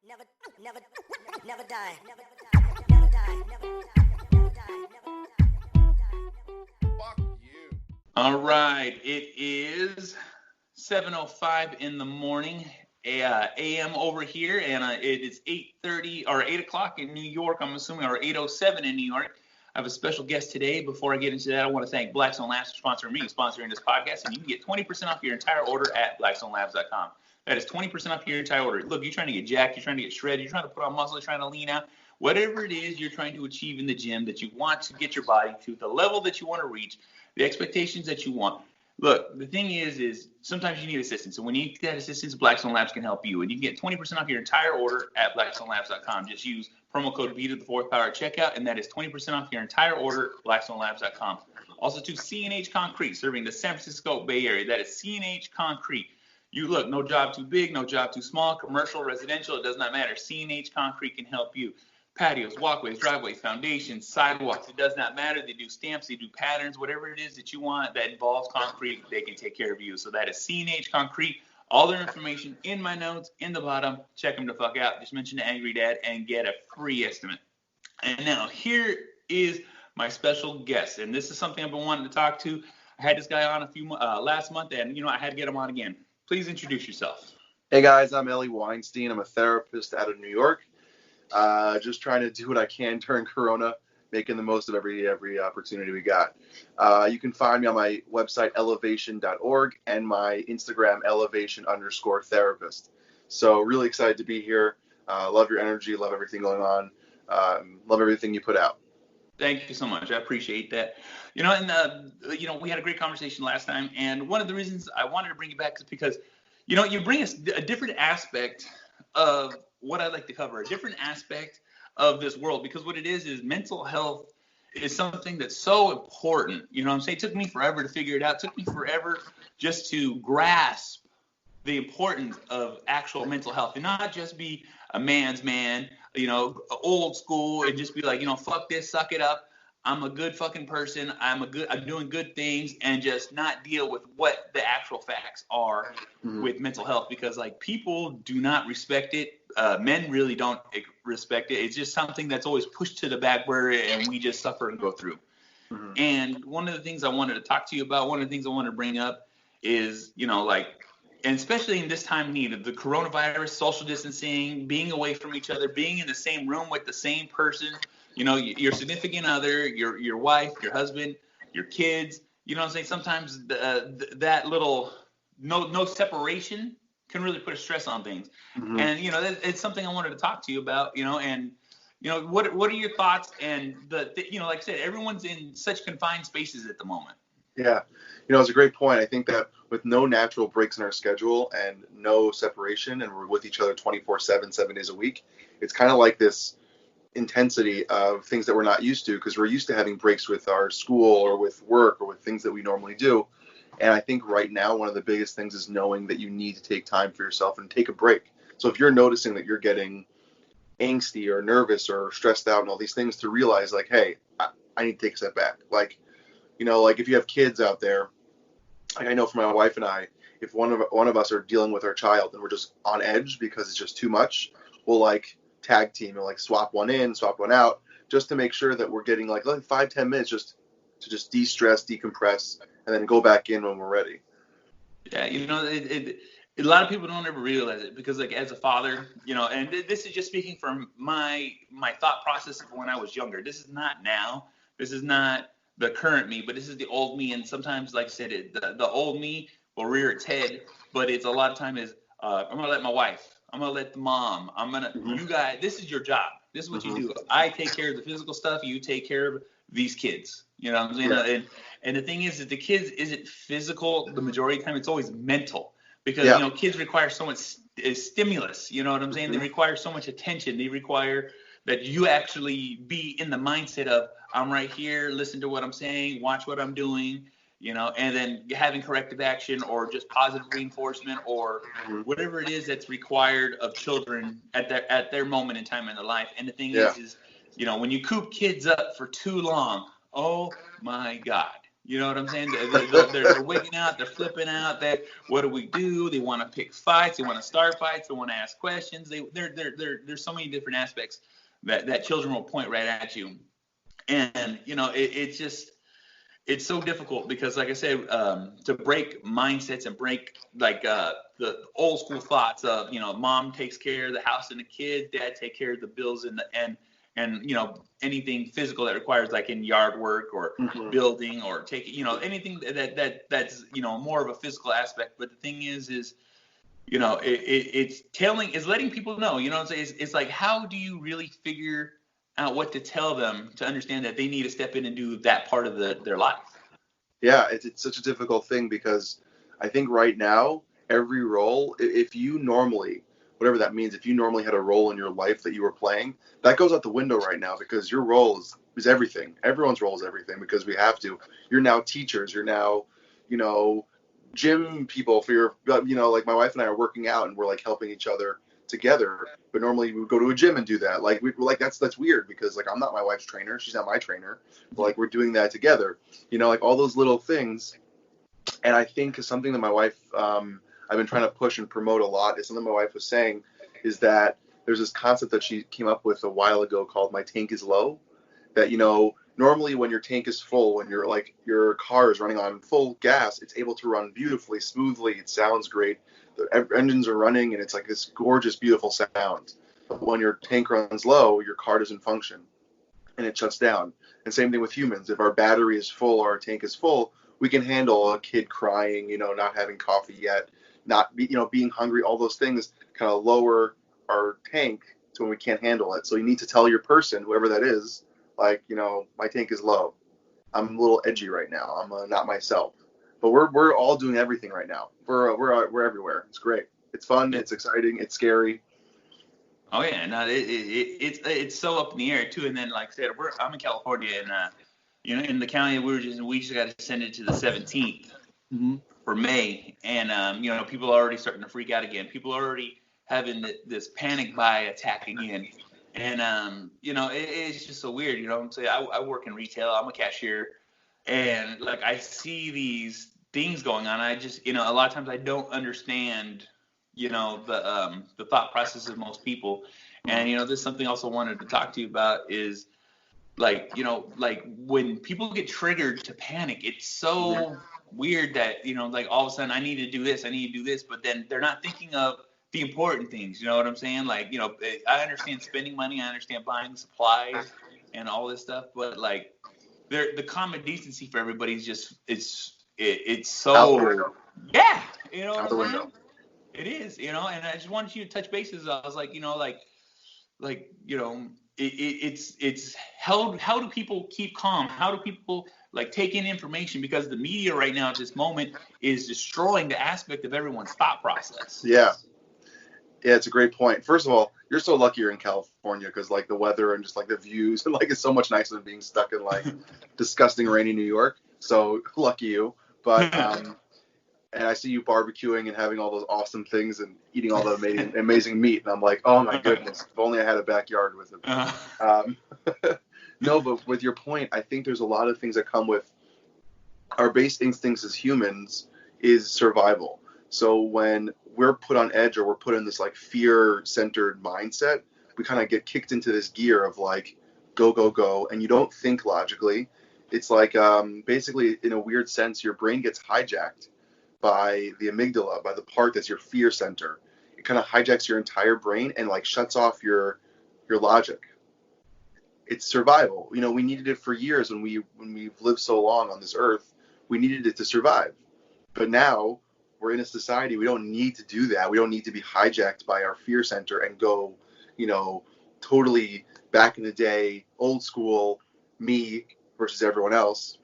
Never die. Never die. Never die. Fuck you. All right, it is 7:05 in the morning, a.m. over here, and it is 8:30 or 8 o'clock in New York, I'm assuming, or 8:07 in New York. I have a special guest today. Before I get into that, I want to thank Blackstone Labs for sponsoring this podcast, and you can get 20% off your entire order at blackstonelabs.com. That is 20% off your entire order. Look, you're trying to get jacked, you're trying to get shredded, you're trying to put on muscle, you're trying to lean out, whatever it is you're trying to achieve in the gym that you want to get your body to the level that you want to reach, the expectations that you want. Look, the thing is sometimes you need assistance. And when you need that assistance, Blackstone Labs can help you. And you can get 20% off your entire order at blackstonelabs.com. Just use promo code B2the4thpower at checkout, and that is 20% off your entire order, blackstonelabs.com. Also to C&H Concrete, serving the San Francisco Bay Area. That is C&H Concrete. You look, no job too big, no job too small, commercial, residential, it does not matter. C&H Concrete can help you. Patios, walkways, driveways, foundations, sidewalks, it does not matter. They do stamps, they do patterns, whatever it is that you want that involves concrete, they can take care of you. So that is C&H Concrete. All their information in my notes, in the bottom. Check them the fuck out. Just mention the Angry Dad and get a free estimate. And now here is my special guest. And this is something I've been wanting to talk to. I had this guy on last month, and I had to get him on again. Please introduce yourself. Hey guys, I'm Ellie Weinstein. I'm a therapist out of New York. Just trying to do what I can during Corona, making the most of every opportunity we got. You can find me on my website, elevation.org, and my Instagram, elevation_therapist. So really excited to be here. Love your energy. Love everything going on. Love everything you put out. Thank you so much. I appreciate that. We had a great conversation last time. And one of the reasons I wanted to bring you back is because, you bring us a different aspect of what I like to cover, a different aspect of this world, because what it is mental health is something that's so important. You know what I'm saying? It took me forever to figure it out. It took me forever just to grasp the importance of actual mental health and not just be a man's man, old school, and just be like, fuck this, suck it up. I'm a good fucking person. I'm doing good things, and just not deal with what the actual facts are with mental health, because people do not respect it. Men really don't respect it. It's just something that's always pushed to the back burner, and we just suffer and go through. Mm-hmm. And one of the things I wanted to talk to you about, one of the things I want to bring up is, and especially in this time of need, the coronavirus, social distancing, being away from each other, being in the same room with the same person, your significant other, your wife, your husband, your kids, you know what I'm saying? Sometimes that little no separation can really put a stress on things. Mm-hmm. And, it's something I wanted to talk to you about, what are your thoughts? And like I said, everyone's in such confined spaces at the moment. Yeah. It's a great point. I think that with no natural breaks in our schedule and no separation, and we're with each other 24/7, 7 days a week, it's kind of like this intensity of things that we're not used to, because we're used to having breaks with our school or with work or with things that we normally do. And I think right now, one of the biggest things is knowing that you need to take time for yourself and take a break. So if you're noticing that you're getting angsty or nervous or stressed out and all these things, to realize hey, I need to take a step back. If you have kids out there, I know for my wife and I, if one of us are dealing with our child and we're just on edge because it's just too much, we'll tag team and swap one in, swap one out, just to make sure that we're getting 5-10 minutes just to de-stress, decompress, and then go back in when we're ready. Yeah, a lot of people don't ever realize it, because as a father, and this is just speaking from my thought process of when I was younger. This is not now. This is not the current me, but this is the old me. And sometimes, like I said, the old me will rear its head, but it's a lot of time is I'm going to let my wife, I'm going to let the mom, you guys, this is your job. This is what you do. I take care of the physical stuff. You take care of these kids. You know what I'm saying? Yeah. And the thing is that the kids isn't physical the majority of the time. It's always mental, because, kids require so much stimulus. You know what I'm saying? Mm-hmm. They require so much attention. They require that you actually be in the mindset of, I'm right here, listen to what I'm saying, watch what I'm doing, and then having corrective action or just positive reinforcement or whatever it is that's required of children at their moment in time in their life. And the thing is, when you coop kids up for too long, oh my God, You know what I'm saying? They're wigging out, they're flipping out. What do we do? They want to pick fights, they want to start fights, they want to ask questions. There's so many different aspects that children will point right at you, and it's so difficult because, like I said, to break mindsets and break the old school thoughts of mom takes care of the house and the kids, dad take care of the bills and anything physical that requires like in yard work or building or taking anything that's more of a physical aspect. But the thing is it's letting people know, it's like, how do you really figure out what to tell them to understand that they need to step in and do that part of their life? Yeah, it's such a difficult thing because I think right now every role, if you normally, whatever that means, if you normally had a role in your life that you were playing, that goes out the window right now because your role is everything. Everyone's role is everything because we have to. You're now teachers. You're now, gym people for your, like my wife and I are working out and we're like helping each other together. But normally we would go to a gym and do that. Like we're like, that's weird because like I'm not my wife's trainer. She's not my trainer. But like we're doing that together. Like all those little things. And I think something that my wife, I've been trying to push and promote a lot is something my wife was saying is that there's this concept that she came up with a while ago called my tank is low. That, normally when your tank is full, when your car is running on full gas, it's able to run beautifully, smoothly. It sounds great. The engines are running and it's like this gorgeous, beautiful sound. But when your tank runs low, your car doesn't function and it shuts down. And same thing with humans. If our battery is full or our tank is full, we can handle a kid crying, not having coffee yet, not being hungry. All those things kind of lower our tank to when we can't handle it. So you need to tell your person, whoever that is, like, my tank is low. I'm a little edgy right now. I'm not myself. But we're all doing everything right now. We're everywhere. It's great. It's fun. It's exciting. It's scary. Oh yeah, no, it's so up in the air too. And then, like I said, I'm in California, and in the county we just got to send it to the 17th for May, and people are already starting to freak out again. People are already having this panic buy attack again, and it's just so weird. I'm saying I work in retail. I'm a cashier, and like I see these things going on. I just a lot of times I don't understand the thought process of most people. And this is something else I wanted to talk to you about is like when people get triggered to panic, it's so weird that like all of a sudden I need to do this, but then they're not thinking of the important things. You know what I'm saying? Like I understand spending money, I understand buying supplies and all this stuff, but like the common decency for everybody is just it's so yeah, Out the window. It is, and I just wanted you to touch bases. I was like, it's how do people keep calm? How do people like take in information? Because the media right now at this moment is destroying the aspect of everyone's thought process. Yeah, it's a great point. First of all, you're so lucky you're in California because like the weather and just like the views and like it's so much nicer than being stuck in like disgusting rainy New York. So lucky you. But and I see you barbecuing and having all those awesome things and eating all the amazing meat. And I'm like, oh my goodness, if only I had a backyard with it. No, but with your point, I think there's a lot of things that come with our base instincts as humans is survival. So when we're put on edge or we're put in this like fear-centered mindset, we kind of get kicked into this gear of like, go, go, go. And you don't think logically. It's like basically in a weird sense, your brain gets hijacked by the amygdala, by the part that's your fear center. It kind of hijacks your entire brain and like shuts off your logic. It's survival. We needed it for years when we've lived so long on this earth. We needed it to survive. But now we're in a society we don't need to do that. We don't need to be hijacked by our fear center and go, totally back in the day, old school, me versus everyone else.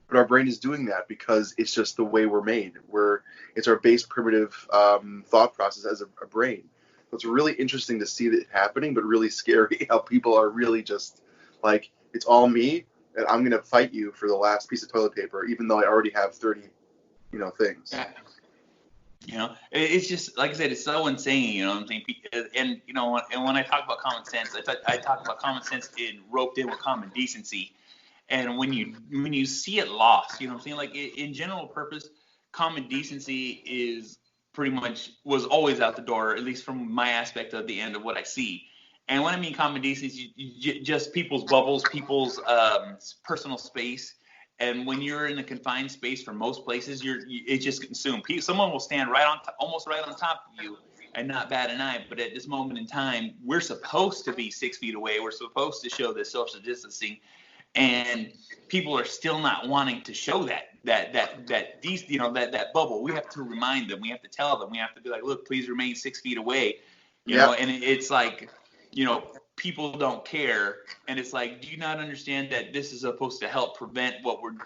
But our brain is doing that because it's just the way we're made. It's our base primitive thought process as a brain. So it's really interesting to see that happening, but really scary how people are really just like, it's all me, and I'm going to fight you for the last piece of toilet paper, even though I already have 30, things. Yeah. It's just, like I said, it's so insane, what I'm saying? And, and when I talk about common sense, I talk about common sense roped in with common decency. And when you see it lost, you know what I'm saying? Like in general purpose, common decency is pretty much was always out the door, at least from my aspect of the end of what I see. And when I mean common decency, just people's bubbles, people's personal space. And when you're in a confined space for most places, it's just consumed. Someone will stand almost right on top of you and not bat an eye. But at this moment in time, we're supposed to be 6 feet away. We're supposed to show this social distancing, and people are still not wanting to show that bubble. We have to remind them. We have to tell them. We have to be like, look, please remain 6 feet away. You know, and it's like, people don't care, and it's like, do you not understand that this is supposed to help prevent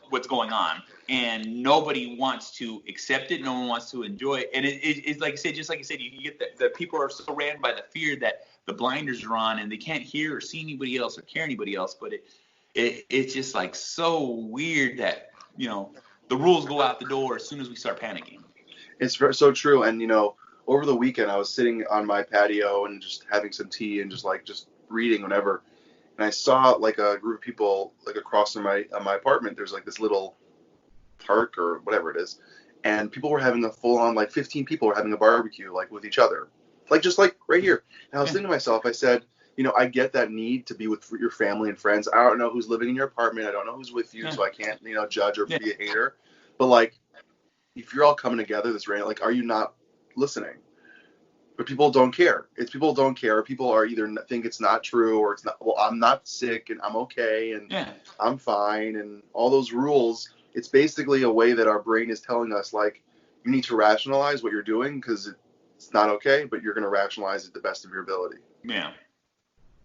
what's going on? And nobody wants to accept it. No one wants to enjoy it. And it's like I said, just like I said, you get that people are so ran by the fear that the blinders are on and they can't hear or see anybody else or care anybody else. But it's just like so weird that the rules go out the door as soon as we start panicking. It's so true. And over the weekend, I was sitting on my patio and just having some tea and just reading whatever, and I saw like a group of people like across from my apartment. There's like this little park or whatever it is, and people were having a full on, like 15 people were having a barbecue like with each other, like just like right here. And I was thinking to myself, I said, I get that need to be with your family and friends. I don't know who's living in your apartment. I don't know who's with you, so I can't judge or be a hater. But like, if you're all coming together this random, like, are you not listening? But people don't care. People don't care. People are either think it's not true or it's not. Well, I'm not sick and I'm okay and I'm fine and all those rules. It's basically a way that our brain is telling us, like, you need to rationalize what you're doing because it's not okay, but you're going to rationalize it the best of your ability. Yeah.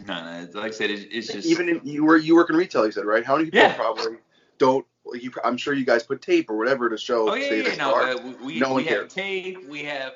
No, like I said, it's just even you work in retail. You said, right? How many people probably don't? I'm sure you guys put tape or whatever to show. Oh yeah. No, we have tape. We have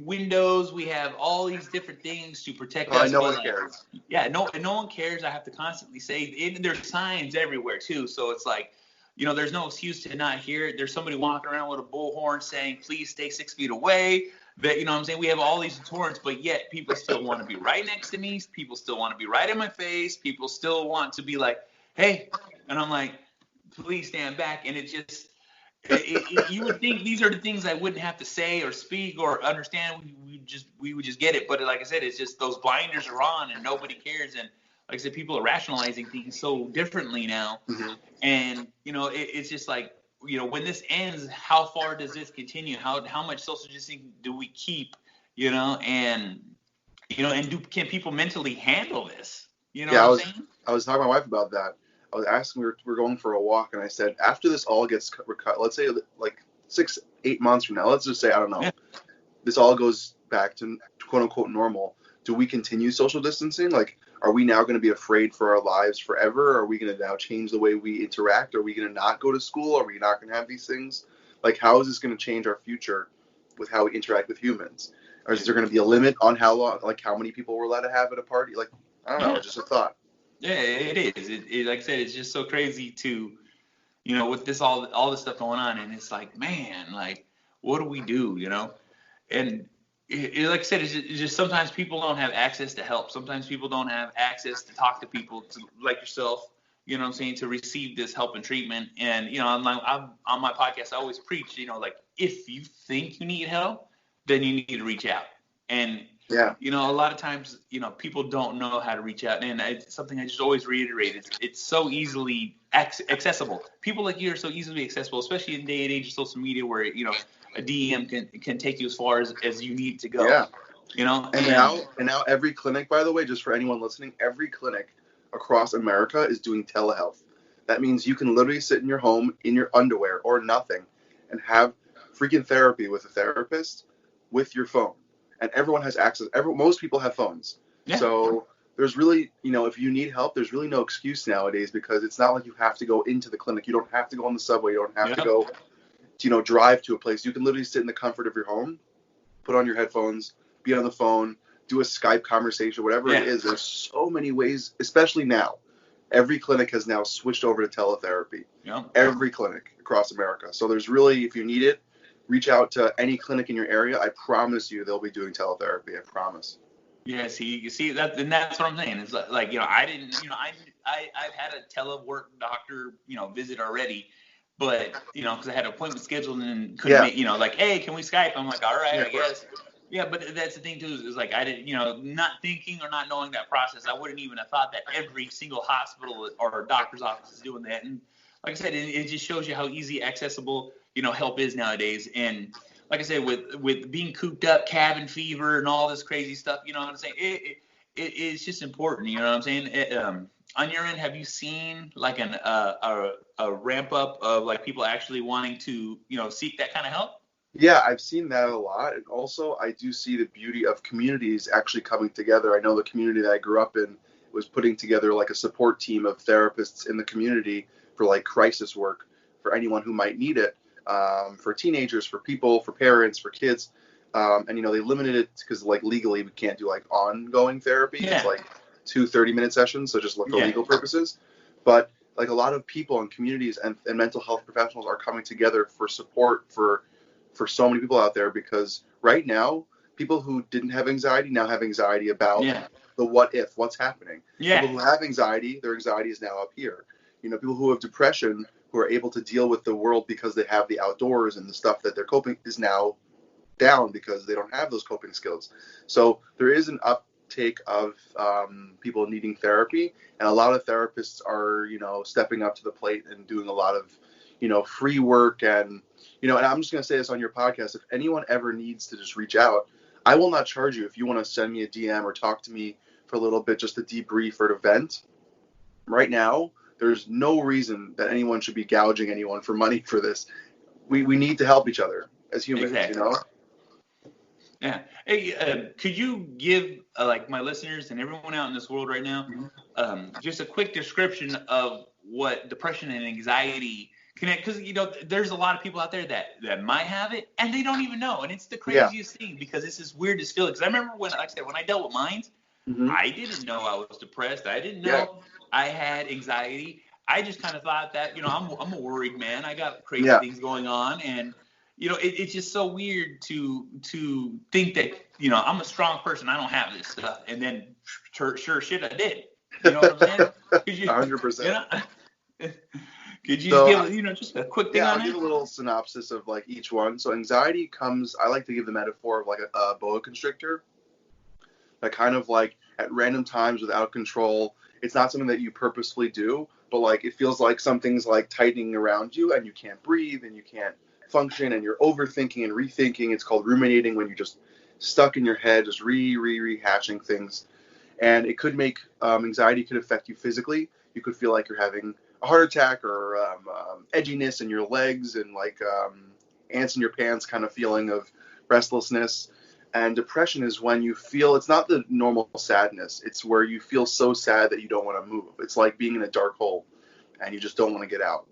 windows, we have all these different things to protect us. No one cares. Yeah, no one cares. I have to constantly say, there's signs everywhere too, so it's like, there's no excuse to not hear it. There's somebody walking around with a bullhorn saying, please stay 6 feet away. That, what I'm saying, we have all these torrents, but yet people still want to be right next to me. People still want to be right in my face. People still want to be like, hey, and I'm like, please stand back. And it just, you would think these are the things I wouldn't have to say or speak or understand. We would just get it. But like I said, it's just those blinders are on and nobody cares. And like I said, people are rationalizing things so differently now. Mm-hmm. And it's just like, when this ends, how far does this continue? How much social distancing do we keep? And can people mentally handle this? What I'm saying? I was talking to my wife about that. I was asking, we were going for a walk, and I said, after this all gets cut, let's say like 6-8 months from now, let's just say, I don't know, this all goes back to quote unquote normal. Do we continue social distancing? Like, are we now going to be afraid for our lives forever? Are we going to now change the way we interact? Are we going to not go to school? Are we not going to have these things? Like, how is this going to change our future with how we interact with humans? Or is there going to be a limit on how long, like how many people we're allowed to have at a party? Like, I don't know, it's just a thought. Yeah, it is. It like I said, it's just so crazy to, with this all this stuff going on, and it's like, man, like, what do we do, And like I said, it's just sometimes people don't have access to help. Sometimes people don't have access to talk to people like yourself, to receive this help and treatment. And on my podcast, I always preach, like, if you think you need help, then you need to reach out. And a lot of times, people don't know how to reach out, and it's something I just always reiterate. It's so easily accessible. People like you are so easily accessible, especially in day and age of social media, where a DM can take you as far as you need to go. Yeah. And now every clinic, by the way, just for anyone listening, every clinic across America is doing telehealth. That means you can literally sit in your home in your underwear or nothing and have freaking therapy with a therapist with your phone. And everyone has access. Most people have phones. Yeah. So there's really, if you need help, there's really no excuse nowadays, because it's not like you have to go into the clinic. You don't have to go on the subway. You don't have to go, drive to a place. You can literally sit in the comfort of your home, put on your headphones, be on the phone, do a Skype conversation, whatever it is. There's so many ways, especially now. Every clinic has now switched over to teletherapy. Yeah. Every clinic across America. So there's really, if you need it, reach out to any clinic in your area. I promise you they'll be doing teletherapy. I promise. Yeah, see that, and that's what I'm saying. It's like, I didn't, I've had a telework doctor, visit already, but, because I had an appointment scheduled and couldn't make, like, hey, can we Skype? I'm like, all right, I guess. Yeah, but that's the thing too, is like, I didn't, not thinking or not knowing that process, I wouldn't even have thought that every single hospital or doctor's office is doing that. And like I said, it just shows you how easy, accessible, help is nowadays. And like I said, with being cooped up, cabin fever, and all this crazy stuff, you know what I'm saying? It's just important, you know what I'm saying? On your end, have you seen like a ramp up of like people actually wanting to, seek that kind of help? Yeah, I've seen that a lot. And also, I do see the beauty of communities actually coming together. I know the community that I grew up in was putting together like a support team of therapists in the community for like crisis work for anyone who might need it. For teenagers, for people, for parents, for kids. And, they limited it because, like, legally we can't do, like, ongoing therapy. Yeah. It's, like, 2 30-minute sessions, so just for legal purposes. But, like, a lot of people and communities and mental health professionals are coming together for support for so many people out there, because right now, people who didn't have anxiety now have anxiety about the what if, what's happening. Yeah. People who have anxiety, their anxiety is now up here. People who have depression, who are able to deal with the world because they have the outdoors and the stuff that they're coping, is now down because they don't have those coping skills. So there is an uptake of people needing therapy, and a lot of therapists are, stepping up to the plate and doing a lot of, free work. And, and I'm just going to say this on your podcast, if anyone ever needs to just reach out, I will not charge you if you want to send me a DM or talk to me for a little bit just to debrief or to vent. Right now, there's no reason that anyone should be gouging anyone for money for this. We need to help each other as humans, Exactly. Yeah. Hey, could you give like my listeners and everyone out in this world right now, just a quick description of what depression and anxiety connect? Because there's a lot of people out there that might have it and they don't even know, and it's the craziest thing, because it's this weirdest feeling. Because I remember when I dealt with mine, I didn't know I was depressed. I didn't know I had anxiety. I just kind of thought that, I'm a worried man. I got crazy things going on. And, it's just so weird to think that, I'm a strong person. I don't have this stuff. And then sure shit, I did. You know what I'm saying? 100%. Could you give, just a quick thing on I'll give a little synopsis of like each one. So anxiety comes, I like to give the metaphor of like a boa constrictor. That kind of like at random times without control. It's not something that you purposefully do, but like it feels like something's like tightening around you and you can't breathe and you can't function and you're overthinking and rethinking. It's called ruminating, when you're just stuck in your head, just rehashing things. And it could make anxiety could affect you physically. You could feel like you're having a heart attack or edginess in your legs and like ants in your pants kind of feeling of restlessness. And depression is when you feel, it's not the normal sadness. It's where you feel so sad that you don't want to move. It's like being in a dark hole and you just don't want to get out.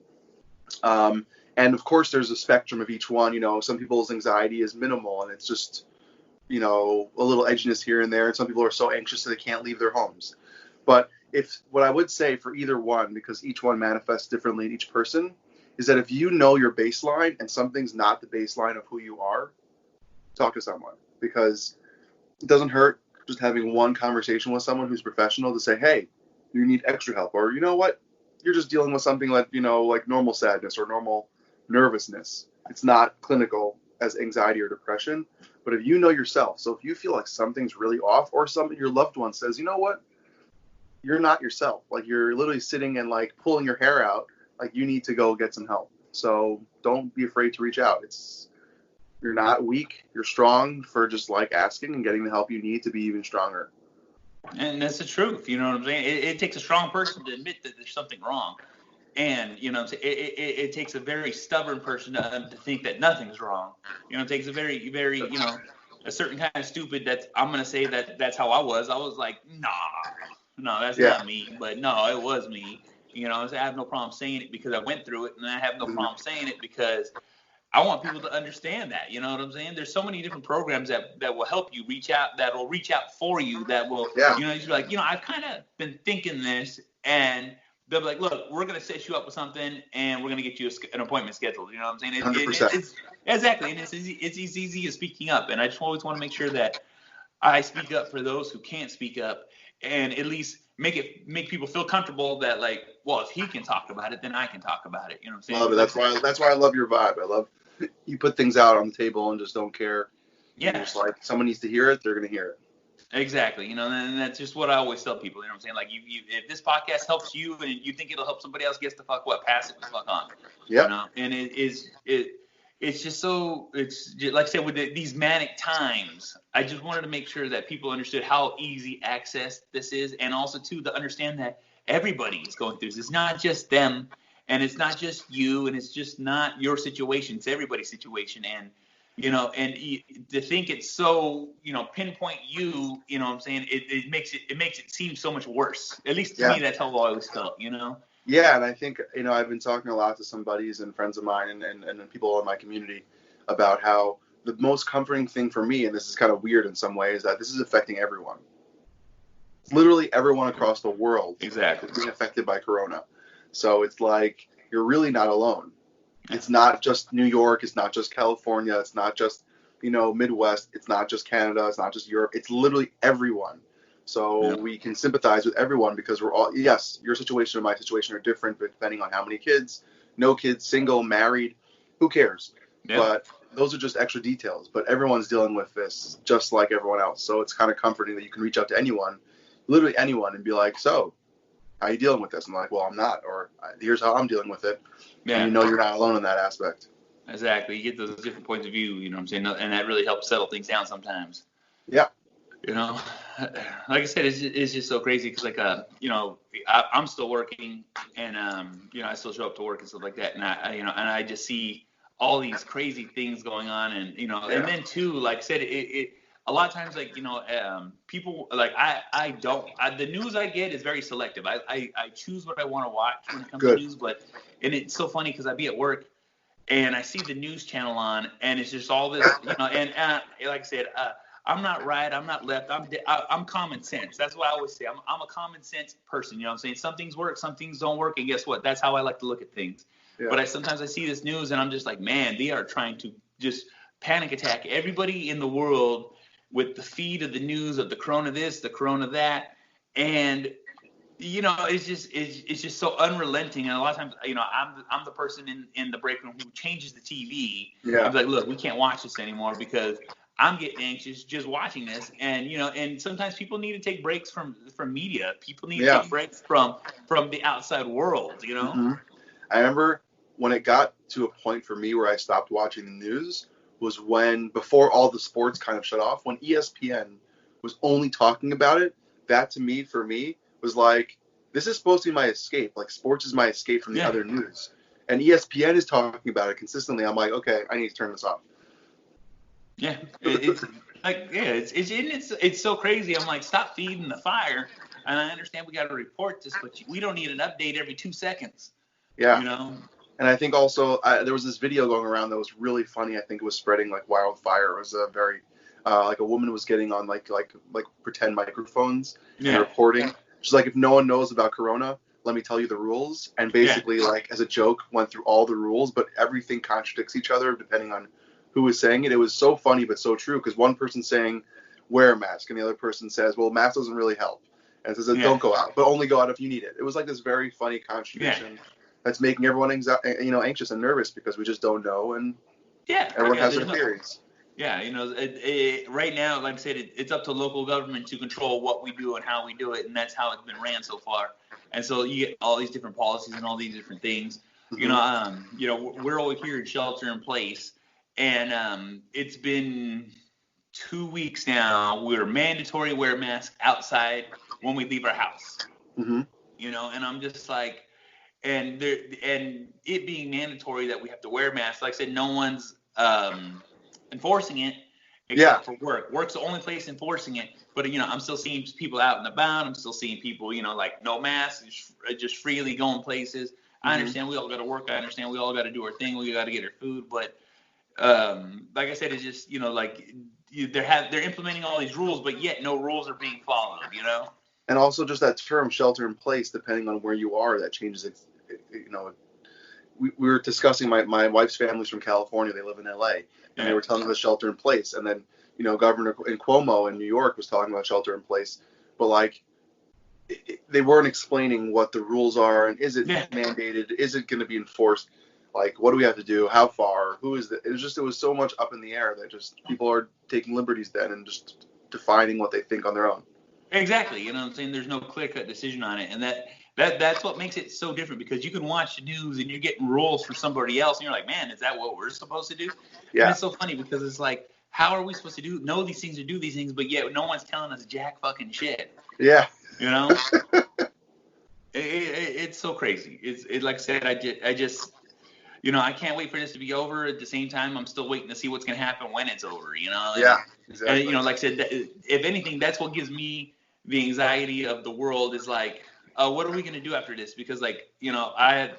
And of course, there's a spectrum of each one. Some people's anxiety is minimal and it's just, a little edginess here and there. And some people are so anxious that they can't leave their homes. But what I would say for either one, because each one manifests differently in each person, is that if you know your baseline and something's not the baseline of who you are, talk to someone. Because it doesn't hurt just having one conversation with someone who's professional to say, hey, you need extra help. Or, you know what, you're just dealing with something like, like normal sadness or normal nervousness. It's not clinical as anxiety or depression. But if you know yourself, so if you feel like something's really off, or your loved one says, you know what, you're not yourself. Like you're literally sitting and like pulling your hair out, like you need to go get some help. So don't be afraid to reach out. You're not weak. You're strong for just like asking and getting the help you need to be even stronger. And that's the truth. You know what I'm saying? It takes a strong person to admit that there's something wrong. And, it takes a very stubborn person to think that nothing's wrong. It takes a very, very, a certain kind of stupid I'm going to say that's how I was. I was like, no, that's not me. But no, it was me. I have no problem saying it because I went through it. And I have no problem saying it because I want people to understand that, you know what I'm saying? There's so many different programs that will help you reach out, that will reach out for you, that will, you're like, I've kind of been thinking this, and they'll be like, look, we're going to set you up with something, and we're going to get you an appointment scheduled, you know what I'm saying? 100%. Exactly, and it's easy as speaking up, and I just always want to make sure that, I speak up for those who can't speak up, and at least make people feel comfortable that, like, well, if he can talk about it, then I can talk about it. You know what I'm saying? Love it. That's why I love your vibe. I love you put things out on the table and just don't care. Yeah. You're just like, someone needs to hear it, they're gonna hear it. Exactly. And that's just what I always tell people. You know what I'm saying? Like, if this podcast helps you and you think it'll help somebody else, guess the fuck what? Pass it the fuck on. Yeah. You know? And it's just so, it's just, like I said, with these manic times, I just wanted to make sure that people understood how easy access this is, and also too to understand that everybody is going through this. It's not just them, and it's not just you, and it's just not your situation. It's everybody's situation. And and to think it's so, pinpoint you, you know what I'm saying? It makes it seem so much worse. At least to me, that's how I always felt, Yeah, and I think, I've been talking a lot to some buddies and friends of mine and people in my community about how the most comforting thing for me, and this is kind of weird in some ways, that this is affecting everyone. Literally everyone across the world is being affected by Corona. So it's like, you're really not alone. It's not just New York. It's not just California. It's not just, Midwest. It's not just Canada. It's not just Europe. It's literally everyone. So we can sympathize with everyone because we're all, yes, your situation and my situation are different, but depending on how many kids, no kids, single, married, who cares? Yeah. But those are just extra details. But everyone's dealing with this just like everyone else. So it's kind of comforting that you can reach out to anyone, literally anyone, and be like, so, how are you dealing with this? And I'm like, well, I'm not. Or here's how I'm dealing with it. Yeah. And you're not alone in that aspect. Exactly. You get those different points of view, you know what I'm saying? And that really helps settle things down sometimes. Yeah. Like I said, it's just so crazy because, like, I'm still working, and I still show up to work and stuff like that, and I just see all these crazy things going on, and and then too, like I said, it a lot of times, like, people, like, the news I get is very selective. I choose what I want to watch when it comes to news, and it's so funny because I be at work and I see the news channel on, and it's just all this, and like I said, I'm not right, I'm not left, I'm common sense. That's what I always say. I'm a common sense person, you know what I'm saying? Some things work, some things don't work, and guess what? That's how I like to look at things. Yeah. But sometimes I see this news and I'm just like, man, they are trying to just panic attack everybody in the world with the feed of the news of the corona this, the corona that, and it's just so unrelenting. And a lot of times, I'm the person in the break room who changes the TV. Yeah. And be like, look, we can't watch this anymore because I'm getting anxious just watching this. And and sometimes people need to take breaks from media. People need to take breaks from the outside world. Mm-hmm. I remember when it got to a point for me where I stopped watching the news was when, before all the sports kind of shut off, when ESPN was only talking about it. That to me, for me, was like, this is supposed to be my escape. Like, sports is my escape from the other news. And ESPN is talking about it consistently. I'm like, okay, I need to turn this off. Yeah, it's like, it's so crazy. I'm like, stop feeding the fire. And I understand we got to report this, but we don't need an update every 2 seconds. Yeah. And I think also there was this video going around that was really funny. I think it was spreading like wildfire. It was a very like a woman was getting on like pretend microphones and reporting. She's like, if no one knows about Corona, let me tell you the rules. And basically, like, as a joke, went through all the rules, but everything contradicts each other depending on who was saying it. It was so funny but so true, because one person's saying wear a mask and the other person says, well, mask doesn't really help. And it says, don't go out, but only go out if you need it. It was like this very funny contradiction that's making everyone anxious and nervous because we just don't know, and everyone has their theories. Yeah, right now, like I said, it's up to local government to control what we do and how we do it, and that's how it's been ran so far. And so you get all these different policies and all these different things. Mm-hmm. We're over here in shelter in place, and it's been 2 weeks now. We're mandatory wear masks outside when we leave our house. Mm-hmm. And I'm just like, and it being mandatory that we have to wear masks. Like I said, no one's enforcing it except for work. Work's the only place enforcing it. But I'm still seeing people out and about. I'm still seeing people, like no masks, just freely going places. I understand we all got to work. I understand we all got to do our thing. We got to get our food. But like I said, it's just they're implementing all these rules, but yet no rules are being followed. And also just that term shelter in place, depending on where you are, that changes it. We were discussing my wife's family's from California. They live in LA, and they were telling us shelter in place. And then Governor Cuomo in New York was talking about shelter in place, but like they weren't explaining what the rules are and is it mandated, is it going to be enforced, like what do we have to do, how far, who is it? It was so much up in the air that just people are taking liberties then and just defining what they think on their own. Exactly. You know what I'm saying? There's no clear-cut decision on it, and that's what makes it so different, because you can watch the news and you're getting rules from somebody else and you're like, man, is that what we're supposed to do? Yeah. And it's so funny because it's like, how are we supposed to know these things or do these things, but yet no one's telling us jack fucking shit. Yeah. You know? It's so crazy. It's like I said, I just I can't wait for this to be over. At the same time, I'm still waiting to see what's going to happen when it's over, Yeah, exactly. And, like I said, if anything, that's what gives me the anxiety of the world is like, what are we going to do after this? Because like, I'm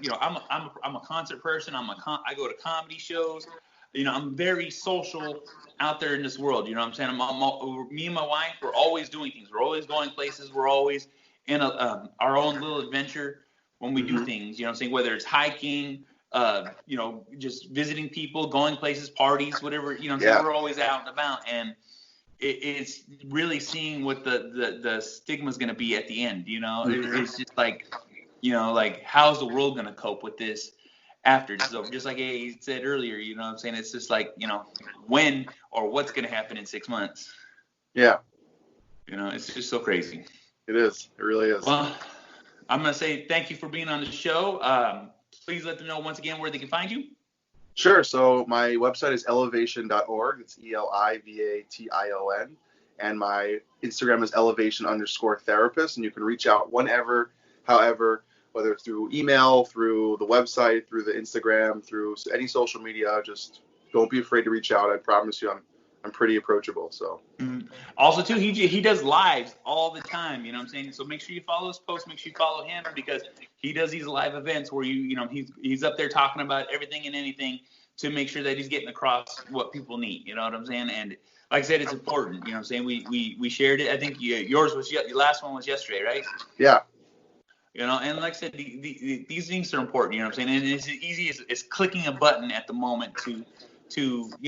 a concert person. I go to comedy shows. I'm very social out there in this world. You know what I'm saying? Me and my wife, we're always doing things. We're always going places. We're always in our own little adventure when we do things. You know what I'm saying? Whether it's hiking, just visiting people, going places, parties, whatever. You know what I'm saying? We're always out and about, and it's really seeing what the stigma is going to be at the end. It's just like, like how's the world going to cope with this after this is over? Just like he said earlier, you know what I'm saying? It's just like, when or what's going to happen in 6 months. Yeah. It's just so crazy. It is. It really is. Well, I'm going to say thank you for being on the show. Please let them know once again where they can find you. Sure. So my website is elevation.org. It's ELIVATION. And my Instagram is elevation_therapist. And you can reach out whenever, however, whether it's through email, through the website, through the Instagram, through any social media. Just don't be afraid to reach out. I promise you I'm pretty approachable. So also too, he does lives all the time, you know what I'm saying? So make sure you follow his posts, make sure you follow him, because he does these live events where he's up there talking about everything and anything to make sure that he's getting across what people need, you know what I'm saying? And like I said, it's important, you know what I'm saying? We shared it. I think your last one was yesterday, right? Yeah. And like I said, these things are important, you know what I'm saying? And it's as easy as clicking a button at the moment to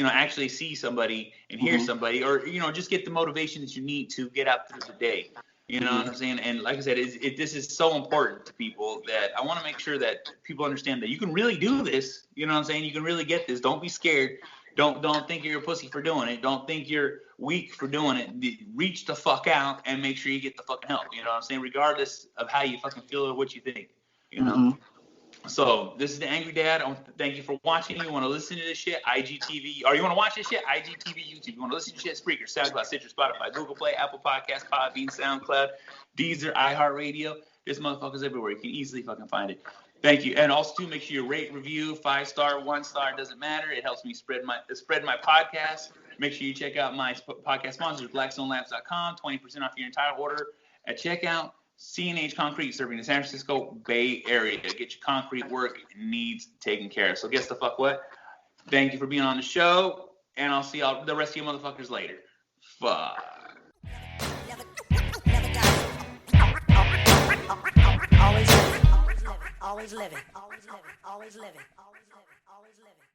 actually see somebody and hear somebody, or just get the motivation that you need to get out through the day. You know what I'm saying? And like I said, this is so important to people that I want to make sure that people understand that you can really do this. You know what I'm saying? You can really get this. Don't be scared. Don't think you're a pussy for doing it. Don't think you're weak for doing it. Reach the fuck out and make sure you get the fucking help. You know what I'm saying? Regardless of how you fucking feel or what you think. So this is the Angry Dad. I want to thank you for watching. You want to listen to this shit, IGTV, or you want to watch this shit, IGTV, YouTube. You want to listen to shit, Spreaker, SoundCloud, Stitcher, Spotify, Google Play, Apple Podcasts, Podbean, SoundCloud, Deezer, iHeartRadio. This motherfucker's everywhere. You can easily fucking find it. Thank you. And also, too, make sure you rate, review, 5-star, 1-star, doesn't matter. It helps me spread my podcast. Make sure you check out my podcast sponsors, BlackstoneLabs.com, 20% off your entire order at checkout. C&H Concrete, serving the San Francisco Bay Area. Get your concrete work needs taken care of. So guess the fuck what? Thank you for being on the show, and I'll see the rest of you motherfuckers later. Fuck. Never die. Always living. Always living. Always living. Always living. Always living. Always living.